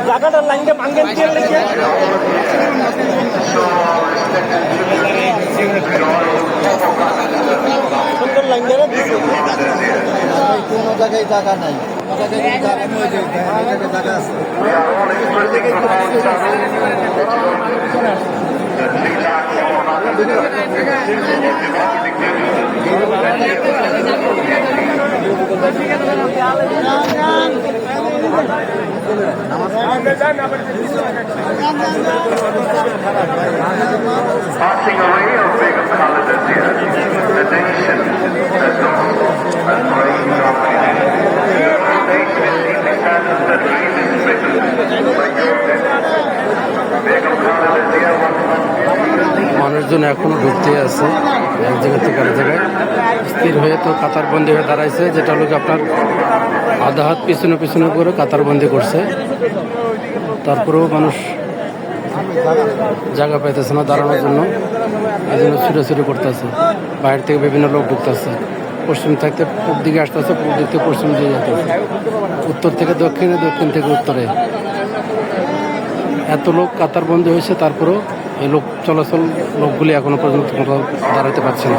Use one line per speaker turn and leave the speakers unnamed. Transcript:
জায়গাটার লাইনটা ভাঙ্গেন দিয়ে লেগে সুন্দর লাইন ধরে দিচ্ছে।
কোনো জায়গায় জায়গা নাই, কোনো জায়গায় জায়গা নয়, জায়গা আছে।
Passing away of Begum Khalida Zia, the nation has gone and praying of the nation independence that really is written by your death. Begum Khalida Zia
মানুষজন এখনো ঢুকতে আছে এক জায়গা থেকে আরেক জায়গায় স্থির হয়ে তো কাতারবন্দি হয়ে দাঁড়াইছে, যেটা লোক আপনার আধা হাত পিছনে পিছনে করে কাতারবন্দি করছে। তারপরেও মানুষ জায়গা পাইতেছে না দাঁড়ানোর জন্য, এই জন্য ছুটাছুটি করতেছে। বাইরে থেকে বিভিন্ন লোক ঢুকতেছে, পশ্চিম থাকতে পূর্ব দিকে আসতেছে, পূর্ব দিক থেকে পশ্চিম দিকে যেতেছে, উত্তর থেকে দক্ষিণে, দক্ষিণ থেকে উত্তরে। এত লোক কাতারবন্দি হয়েছে, তারপরেও এই লোক চলাচল লোকগুলি এখনো পর্যন্ত দাঁড়াতে পারছে না।